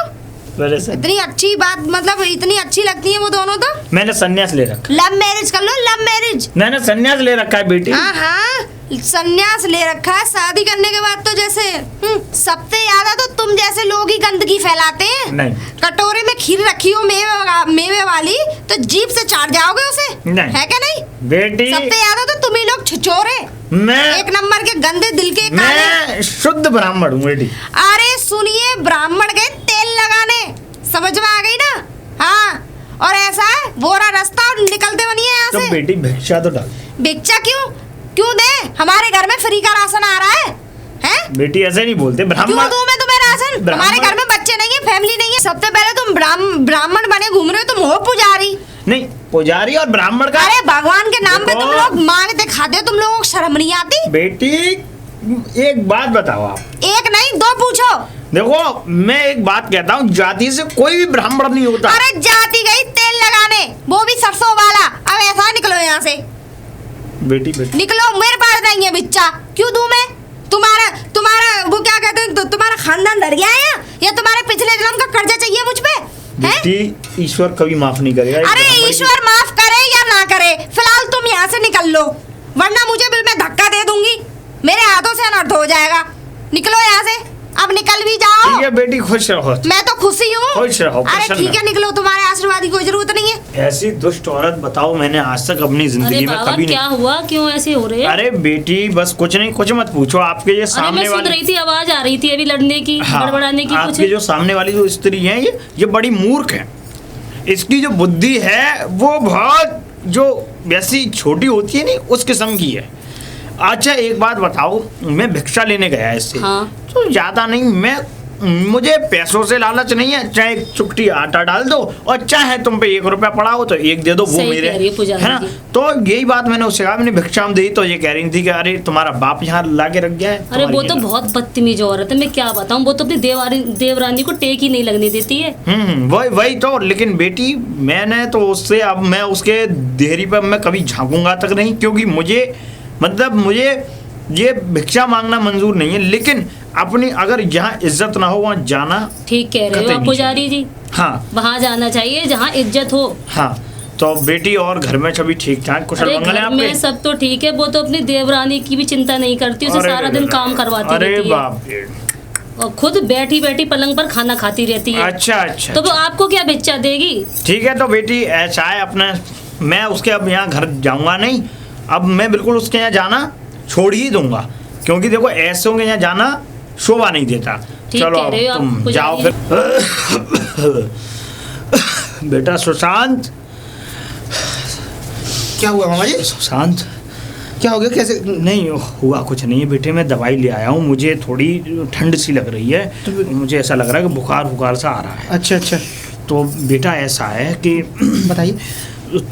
मैंने स- इतनी अच्छी बात, मतलब इतनी अच्छी लगती है वो दोनों तो। मैंने संन्यास ले रखा, लव मैरिज कर लो, लव मैरिज। मैंने संन्यास ले रखा है बेटी। हाँ हाँ, संन्यास ले रखा है। शादी करने के बाद तो जैसे सबसे ज्यादा तो तुम जैसे लोग ही गंदगी फैलाते हैं। नहीं। कटोरे में खीर रखी हो मेवे वाली, तो जीभ से चाट जाओगे उसे। नहीं। है क्या नहीं? बेटी सबसे ज्यादा तो तुम ही लोग छिछोरे, मैं एक नंबर के गंदे दिल के काले। मैं शुद्ध ब्राह्मण हूँ बेटी। अरे सुनिए, ब्राह्मण गए तेल लगाने, समझ में आ गई ना? हाँ, और ऐसा है बोरा रास्ता और निकलते बनिए यहाँ तो से। बेटी भिक्षा तो डाल। भिक्षा क्यों क्यों दे? हमारे घर में फ्री का राशन आ रहा है। हैं? बेटी ऐसे नहीं बोलते, क्यों ब्राह्मण दूं मैं तुम्हें राशन? ब्राह्मण- हमारे घर में बच्चे नहीं है, फैमिली नहीं है। सबसे पहले तुम ब्राह्मण बने घूम रहे हो, तुम हो पुजारी। नहीं, पुजारी और ब्राह्मण का। अरे भगवान के नाम पे देखो। तुम लोग मांगते खाते हो, तुम लोगों को शर्म नहीं आती? बेटी एक बात बताओ आप, एक नहीं 2 पूछो। देखो मैं एक बात कहता हूँ, जाति से कोई भी ब्राह्मण नहीं होता। अरे जाती गई तेल लगाने, वो भी सरसों वाला। अब ऐसा निकलो यहाँ से, बेटी बेटी निकलो, मेरे पास नहीं है बिच्चा। क्यों दूं मैं? तुम्हारा तुम्हारा वो क्या कहते हैं, तुम्हारा खानदान डर गया है या तुम्हारे पिछले जन्म का कर्जा चाहिए मुझ पे? हैं? बेटी ईश्वर कभी माफ नहीं करेगा। एक अरे ब्राह्मण की- ईश्वर माफ करे या ना करे, फिलहाल तुम यहाँ से निकल लो, वरना मुझे बिल में धक्का दे दूंगी, मेरे हाथों से अनर्थ हो जाएगा। निकलो यहाँ से, अब निकल भी जाओ। ठीक है बेटी, खुश रहो। मैं तो खुशी हूँ। खुश रहो, अरे प्रसन्न ठीक है, निकलो, तुम्हारे आशीर्वाद की कोई जरूरत नहीं है। ऐसी दुष्ट औरत बताओ, मैंने आज तक अपनी अरे जिंदगी में बाबा कभी क्या नहीं। हुआ, क्यों ऐसे हो रहे हैं? अरे बेटी बस कुछ नहीं, कुछ मत पूछो। आपके ये अरे मैं सामने सुन वाली, रही थी, आवाज आ रही थी अभी लड़ने की, बड़बड़ाने की कुछ। आपके जो सामने वाली जो स्त्री है, ये बड़ी मूर्ख है। इसकी जो बुद्धि है वो बहुत जो वैसी छोटी होती है नहीं, उस किस्म की है। अच्छा एक बात बताओ, मैं भिक्षा लेने गया इससे, हाँ। तो ज्यादा नहीं, मुझे पैसों से लालच नहीं है। चाहे चुटकी आटा डाल दो और चाहे तुम पे 1 रुपया पड़ा हो तो 1 दे दो, वो सही मेरे कह रही है पुजारी है ना। जी। तो यही बात मैंने उससे कहा, मैंने भिक्षा दी तो ये कह रही थी कि अरे तुम्हारा बाप यहाँ ला के रख गया है। अरे वो तुम्हारी तो ये बहुत बदतमीज औरत है, मैं क्या बताऊं। वो तो अपनी देवरानी को टेक ही नहीं लगने देती है। वही तो। लेकिन बेटी मैंने तो उससे, अब मैं उसके देहरी पर मैं कभी झांकूंगा तक नहीं, क्योंकि मुझे ये भिक्षा मांगना मंजूर नहीं है। लेकिन अपनी अगर जहाँ इज्जत ना हो वहाँ जाना। ठीक कह रहे कतई हो आप नहीं पुजारी जी, हाँ वहाँ जाना चाहिए जहाँ इज्जत हो। हाँ। तो बेटी और घर में सभी ठीक ठाक कुशल अरे मंगल है घर आपके? में सब तो ठीक है, वो तो अपनी देवरानी की भी चिंता नहीं करती, उसे अरे सारा दिन काम करवाती अरे रहती है। बाप रे, और खुद बैठी बैठी पलंग पर खाना खाती रहती है। अच्छा अच्छा तो वो आपको क्या बिच्चा देगी? ठीक है तो बेटी ऐसा है अपना, मैं उसके अब यहाँ घर जाऊंगा नहीं। अब मैं बिल्कुल उसके यहाँ जाना छोड़ ही दूंगा, क्योंकि देखो ऐसों के यहाँ जाना शोभा नहीं देता। ठीक चलो कह रहे हो आप, तुम पुजारी। जाओ फिर। बेटा सुशांत, क्या हुआ मामा जी? सुशांत क्या हो गया? कैसे? नहीं हुआ कुछ नहीं है बेटे, मैं दवाई ले आया हूँ। मुझे थोड़ी ठंड सी लग रही है, मुझे ऐसा लग रहा है कि बुखार सा आ रहा है। अच्छा अच्छा, तो बेटा ऐसा है कि बताइए।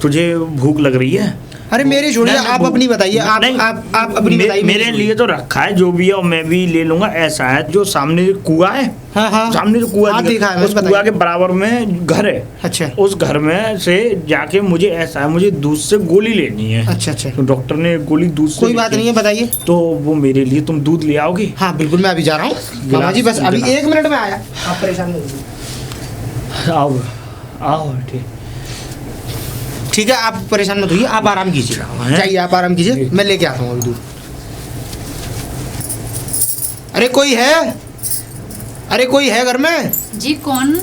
तुझे भूख लग रही है? अरे मेरी छोड़िए, नहीं, आप वो- अपनी बताइए। आप नहीं, आप अपनी बताइए। मेरे लिए तो रखा है जो भी है, और मैं भी ले लूंगा। ऐसा है जो सामने कुआं है, हाँ हाँ सामने जो कुआं हाँ, दिख- देखा है, उस बताइए। कुआं के बराबर में घर है। अच्छा उस घर में से जाके मुझे ऐसा है, मुझे दूध से गोली लेनी है। अच्छा अच्छा, तो डॉक्टर ने गोली दूध से कोई बात लिखी। नहीं है, बताइए। तो वो मेरे लिए तुम दूध ले आओगे? हाँ बिल्कुल, मैं अभी जा रहा हूँ मामा जी, बस अभी 1 मिनट में आया। आप परेशान नहीं होइए। आओ आओ ठीक। ठीक है, आप परेशान मत होइए, आप आराम कीजिए। हैं? जाइए आप आराम कीजिए, मैं लेके आता हूँ अभी दूध। अरे कोई है? अरे कोई है घर में? जी कौन?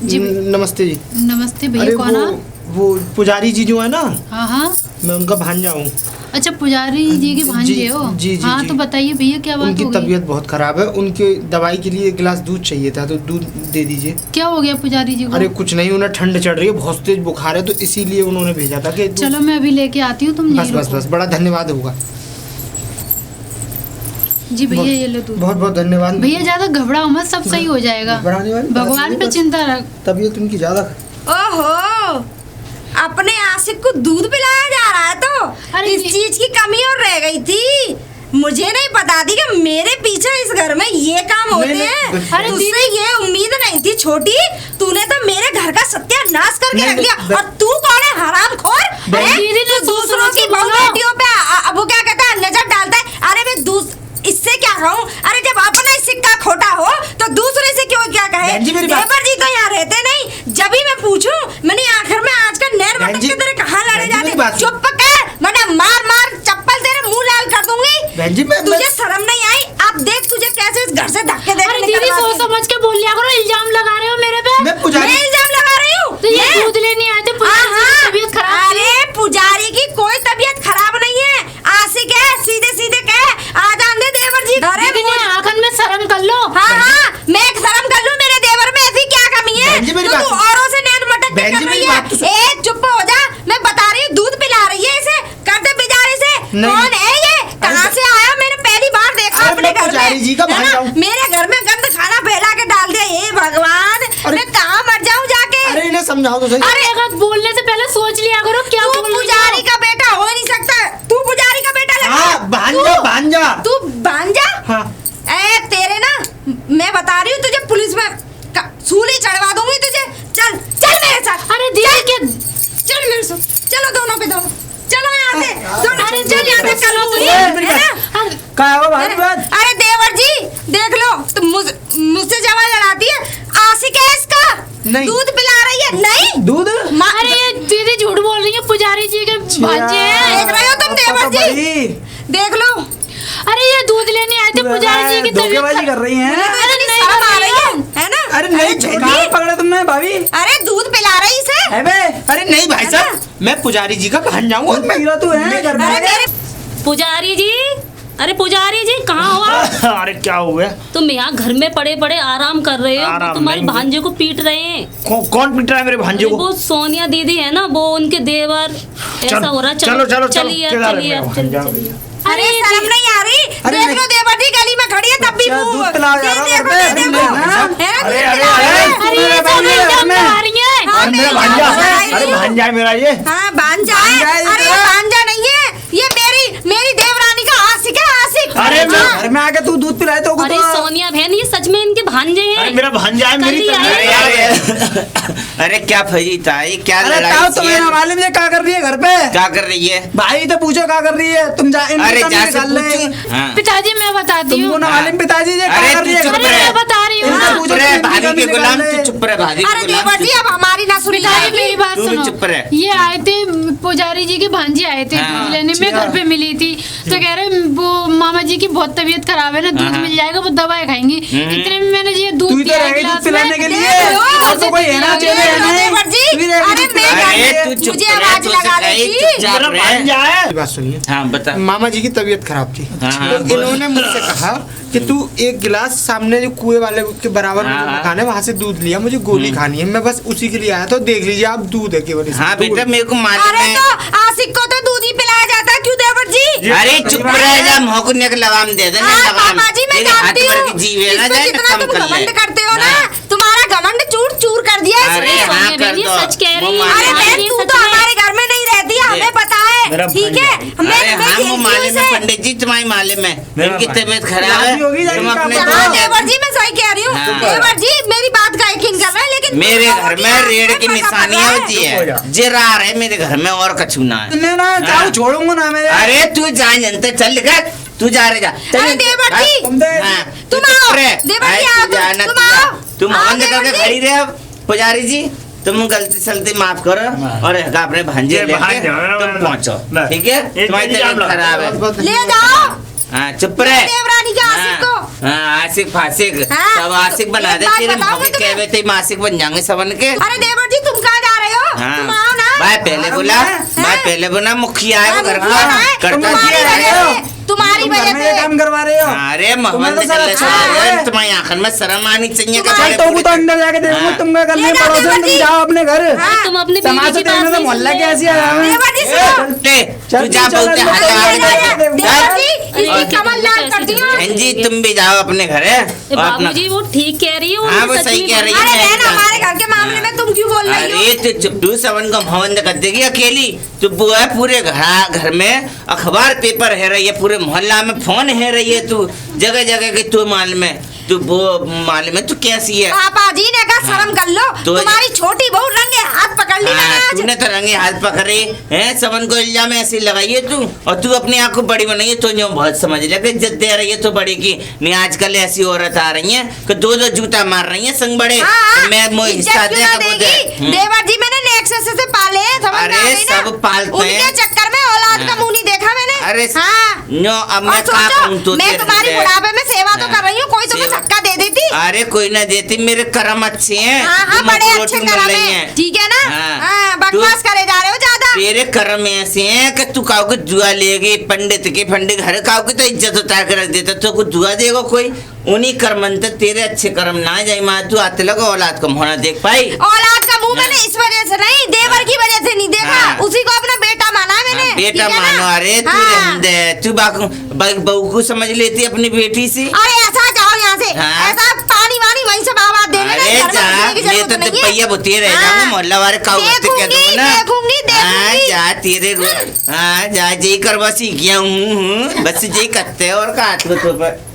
जी नमस्ते जी। नमस्ते भैया, अरे कौन आप? वो पुजारी जी जो है ना, हाँ हाँ, मैं उनका भांजा हूँ। अच्छा पुजारी जी के भांजे हो? जी, जी, हाँ जी। तो बताइए भैया क्या बात उनकी हो गई? तबीयत बहुत खराब है, उनके दवाई के लिए 1 गिलास दूध चाहिए था, तो दूध दे दीजिए। क्या हो गया पुजारी जी को? अरे कुछ नहीं, उन्हें ठंड चढ़ रही है, बहुत तेज बुखार है, तो इसीलिए उन्होंने भेजा था कि दूध- चलो मैं अभी लेके आती हूँ, तुम बस यहीं बस रुको। बस, बड़ा धन्यवाद होगा। जी भैया ये लो दूध। बहुत बहुत धन्यवाद भैया ज्यादा घबराओ मत, सब सही हो जाएगा। घबराने वाली बात भगवान नहीं पे है, बस चिंता रख। तबीयत उनकी ज्यादा। ओहो, अपने आशिक को दूध पिलाया जा रहा है तो अरे इस ये- चीज की कमी और रह गई थी। मुझे नहीं पता थी कि मेरे पीछे इस घर में ये काम होते नहीं, हैं। अरे तुझसे ये उम्मीद नहीं थी छोटी। तूने तो मेरे घर का सत्यानाश करके नहीं, रख दिया। नहीं, और तू कौन है हरामखोर? बहन, हैं? दीदी ने तू दूसरों सोच की समझ के बहू बोलो। बेटियों पे वो क्या कहता है, नजर डालता है। अरे मैं इससे क्या कहूँ? अरे जब अपना ही सिक्का खोटा हो तो दूसरे से क्यों क्या कहे? बहन जी, मेरी बात- देवर जी तो यहाँ रहते नहीं। जब ही मैं पूछूं, मैंने आखिर में आज का नैन बहन मटक जी, के तेरे कहाँ लड़े बहन जी, जाते? मेरी बात- चुप कर, वरना मार मार चप्पल तेरे मुंह लाल कर दूंगी। बहन जी, मैं- तुझे शर्म नहीं आई? अब देख तुझे कैसे इस घर से धक्के दे अरे दीदी सोच समझ के बोल लिया करो, इल्जाम लगा रहे हो मेरे पे। मैं पुजारी मैं इल्जाम लगा रही हूँ? तो ये दूध लेने आए थे, पुजारी जी की तबीयत खराब थी। अरे पुजारी की कोई तबीयत खराब नहीं है। आशिक है, सीधे सीधे कह। आ जान दे देवर जी। अरे दीदी ने आंखन में शर्म कर लो। हाँ हाँ, मैं एक शर्म कर लूं, मेरे देवर में ऐसी क्या कमी है? बहन जी, मेरी जो बात तू सुन। औरों से नैन मटक के बहन जी, कर मेरी रही बात तो सुन। है? ए चुप हो जा, मैं बता रही हूँ, दूध पिला रही है इसे। कर दे बेचारे से। नहीं। कौन है ये? कहाँ से आया? मैंने पहली बार देखा अरे अपने मैं घर पुजारी में। जी का है भांजा ना? हूँ। मेरे घर में गंद खाना फैला के डाल दिया। हे भगवान, अरे- मैं कहाँ मर जाऊँ जाके? अरे इन्हें समझाओ तो सही। अरे अगर बोलने से पहले सोच लिया करो क्या तू बोल रही हो। पुजारी का बेटा हो नहीं सकता। तू पुजारी का बेटा लगता है। हाँ, भांजा भांजा। तू भांजा? हाँ। ए तेरे ना, मैं बता रही हूँ तुझे, पुलिस में सूली चढ़वा दूंगी तुझे। चल चल मेरे साथ। अरे दीदी के चल मेरे साथ, चलो दोनों पे दोनों। चलो यहाँ से दोनों। अरे चल यहाँ से, चलो तुम, ए, मेरी है बात- ना? अरे, क्या है वो भाभी बात? अरे देवर जी देख लो, तुम मुझसे जमा लड़ाती है। आशिक है इसका, नहीं। दूध पिला रही है। नहीं दूध? अरे ये दीदी झूठ बोल रही है, पुजारी जी के भांजे हैं। देख रहे हो तुम देवर जी? बड़ी देख लो। अरे ये दूध लेने आए थे, पुजारी जी की तबीयत धोखेबाजी कर रही हैं। अरे नहीं शर्म आ कर रही रही है ना? अरे नहीं, छोटी। कहाँ पकड़े तुमने भाभी? अरे दूध पिला रही इसे। है बे? अरे नहीं भाई है ना? साहब, मैं पुजारी जी का भांजा हूँ। और मैं पीला तू है घर में? अरे मेरे पुजारी जी, अरे पुजारी जी कहाँ हो आप? अरे क्या हो गया? तुम यहाँ घर में पड़े पड़े आराम कर रहे हो, वो आराम तुम्हारे नहीं। भांजे को पीट रहे हैं। कौन पीट रहा है मेरे भांजे अरे को? वो सोनिया दीदी है ना, वो उनके देवर। ऐसा हो रहा है। चलो चलो चलिए किधर है चलिए मेरा चलिए भांजा? चलिए। अरे शर्म नहीं आ रही? अरे देख नहीं। लो देवर जी गली में खड़ी है तब भी अच्छा, वो दूध पिलाओ दे यार, देखो, घर पे। दे अरे देखो। नहीं, है ना? हाँ। है ना, अरे, दूध अरे, पिला अरे, रहे हैं। अरे ये सब इल्जाम लगा रही है। हाँ, अरे मैं मेरा इल्जाम भांजा, लगा रही अरे हूँ। भांजा है मेरा ये। हाँ भांजा है। भांजा है ये अरे तो। ये भांजा नहीं है, ये मेरी देवरानी का आशिक है, आशिक। अरे हाँ। घर में आके तू दूध पिलाए तो अरे सोनिया बहन, ये सच में इनके भांजे हैं। अरे मेरा भांजा है, कल मेरी ही तरफ- आए। अरे क्या फजीता है, क्या अरे लड़ाई ताऊ सी तुम्हें है? ना मालूम ये क्या कर रही है घर पे? क्या कर रही है? भाई तो पूछो क्या कर रही है, तुम जा इनकी अरे कमी जा से निकाल ले। पूछूं? हाँ। पिताजी मैं बताती तुमको हूँ। ना मालूम पिताजी ये क्या अरे कर रही है तू घर चुप पे? अरे मैं बता रही हूँ इनसे ना। पूछो चुप रहे, इनकी भाभी कमी के निकाल गुलाम, ले। तू चुप रहे, भाभी अरे के गुलाम, देवर तू जी अब हमारी ना सुनी पिताजी मेरी बात तू भी सुनो। चुप रहे। ये आए थे पुजारी जी के भांजे आए थे हाँ, दूध लेने, मैं अच्छा। घर पे मिली थी तो कह रहे वो मामा जी की बहुत तबीयत खराब है ना, दूध हाँ। मिल जाएगा, वो दवाई खाएंगी। इतने में मैंने ये दूध तू ही तो पिया रह गई गिलास दूध पिलाने के में। लिए। दे और तो कोई है ना चाहिए नहीं। देवर जी, तू ही रह गई अरे दूध मैं पिलाने के घर- लिए। तू चुप मुझे रहे, आवाज तू लगा से लेती। कही, चुपचाप मेरा रहे। भांजा है। मेरी बात सुनिए। हाँ बता। मामा जी की तबीयत खराब थी हाँ, हाँ, तो बोल। इन्होंने मुझसे कहा कि तू एक गिलास सामने जो कुएं वाले के बराबर में हाँ, जो हाँ। मकान है वहाँ से दूध लिया, मुझे गोली खानी है, मैं बस उसी के लिए आया था। देख लीजिए आप, दूध है केवल इसमें, हाँ दूध। बेटा मेरे को मालूम अरे है। तो आशिक को तो दूध ही पिलाया जाता है, क्यों देवर जी? अरे चुप रहे, जा मोहकुन्ने का लगाम दे दे ना, हाँ लगाम। पापा जी मैं तेरे हाथ जानती भर हूँ के जीव है ना, इसमें जाए ना, कितना कम तुम कर ले। घमंड करते हो ना, हाँ। तुम्हारा घमंड चूर चूर कर दिया अरे इसने। हाँ सोने कर दीजिए, दो। सच कह रही वो है। माने अरे में- बहन तू तो हमारे घर में नहीं रहती है, हमें पता मेरा है, ठीक है? भांजा। मैं अरे मैं हाँ वो खेलती हूँ माले में, इसे। पंडित जी तुम्हारी माले में मेरा इनकी भाई। तबीयत खराब है, शादी होगी, तुम जाएगी अपने कहाँ? हाँ घर जा- देवर जी मैं सही कह रही हूँ, हाँ। देवर जी मेरी बात का यकीन कर रहे हैं, लेकिन मेरे तुम घर लोगों में की रेड़ की आंख में निशानियां पता होती चुप हो जा। है, जरार है मेरे घर में और कछु ना है। तुमने ना हाँ। जाओ छोड़ूंगा ना मैं। अरे तू जा जनते चल कर, तू जा रे जा। अरे देवर जी, तुम दे- हाँ, तुम तू चुप आओ, रहे। देवर जी अरे आओ, तू जाना, तुम तू जा। आओ। तुम आओ, हवन देवर करके जी। खड़ी रहे अब पुजारी जी, तुम गलती सलती माफ करो और अपने भांजे ये लेके भांजे, तुम पहुंचो, नहीं। ठीक है? ये तुम्हारी तेरी तबीयत जान खराब बस, है। बस, ले जाओ हाँ चुप रहे। देवरानी के आशिक को। हाँ आशिक फासिक हाँ, सब आशिक बना एक दे बात तेरे बताऊं मौके तुम्हें? कहवे थे आशिक बन जाएंगे सबन के। अरे देवर जी तुम कहाँ जा रहे हो? हाँ तुम आओ ना। भाई पहले बोला, हाँ। भाई पहले बोला मुखिया है वो घर मुखिया है, का करता तुम्हारी दिया वजह है। से, तुम्हारी तुम घर वजह में ये से। काम करवा रहे हो। अरे तुम्हें मोहम्मद तो सर अच्छा है। तुम्हारी आंखन में शर्म आनी चाहिए तुम्हारी- चल तो वो तो अंदर जाके देखो, हाँ। तुम क्या कर ले रहे जाओ पड़ोसन, देवर तुम जी। जाओ अपने घर। हाँ। तुम अपनी बीवी समाज से की बात देखने तो नहीं मोहल्ला सुन कैसी रहे। है देवर जी सुनो। तू जा चल, बोलते चल, हाथ चल, लगा चल, दे। चल, चल, देवर जी इसकी चल। कमर लाल कर दी हो। बहन जी तुम भी जाओ अपने घर है और अपना बाबूजी वो ठीक कह रही है, हाँ, उन्होंने वो सच सही में कह रही है। अरे बहन हमारे घर के मामले में तुम क्यों बोल रही हो? अरे तू चुप, तू सबन को भवन कर देगी अकेली। तू बुआ है पूरे घर में अखबार पेपर है रही है, पूरे मोहल्ला में फोन है रही है, तू जगह जगह के तू माल में, तू वो माल में तू कैसी है? पापा जी ने कहा शर्म कर लो, तो- तुम्हारी छोटी बहू रंगे हाथ पकड़ ली मैंने हाँ, आज। तूने तो रंगे हाथ पकड़े हैं, सबन को इल्जाम ऐसे लगाई है तू, और तू अपने आप को बड़ी बनाई है, तो जो बहुत समझ ले कि इज्जत दे रही है तो बड़ी की नहीं। आजकल ऐसी औरत आ रही है कि दो दो जूता मार रही है संग बड़े। हाँ, मैं मोह इज्जत हिस्सा क्यों दे ना का वो दे। देगी? देवर जी मैंने नेक्सस से पाले हैं, समझ में आ अरे, गई ना? सब पालते उनके हैं। चक्कर में औलाद का हाँ। मुंह नहीं देखा मैंने। अरे हाँ। नो अब और मैं क्या सोचो, कहूँ तो मैं तुम्हारी बुढ़ापे में सेवा तो कर रही हूँ, कोई तुम्हें सेवा- धक्का दे देती। अरे कोई ना देती, मेरे कर्म अच्छे हैं। हाँ हाँ तुम बड़े हमको अच्छे रोटी मिल करम रही है, हैं। ठीक है ना? हाँ। हाँ, बकवास करे जा रहे हो ज्यादा। तेरे कर्म ऐसे हैं कि तू काउ को दुआ लेगी, पंडित के पंडित घर काउ की तो इज्जत उतार के रख देता, तो कुछ दुआ देगा कोई? उन्हीं कर्मन तक तेरे अच्छे कर्म ना जाए माँ, तू आते लगा औलाद कम होना देख पाई। औलाद का मुंह मैंने इस वजह से नहीं, देवर की वजह से नहीं देखा, हाँ। उसी को अपना बेटा माना है मैंने। हाँ, बेटा ठीक है ना? मानो, अरे तू हाँ। रहने दे, तू बहू को समझ लेती अपनी बेटी से। अरे ऐसा जाओ यहाँ से, हाँ। ऐसा पानी वानी वहीं से बाबा देने ना, अरे घर में जा, घुसने की मैं जरूरत तो नहीं है। पहिया बुतिये रह हाँ। जाऊंगा, मोहल्ला वाले काउ करते कह देखूंगी, दूंगा ना। देखूंगी, हाँ देखूंगी। जा तेरे हाँ जा, जय कर बस ही किया हूँ, बस जय करते और का हाथ में तो पर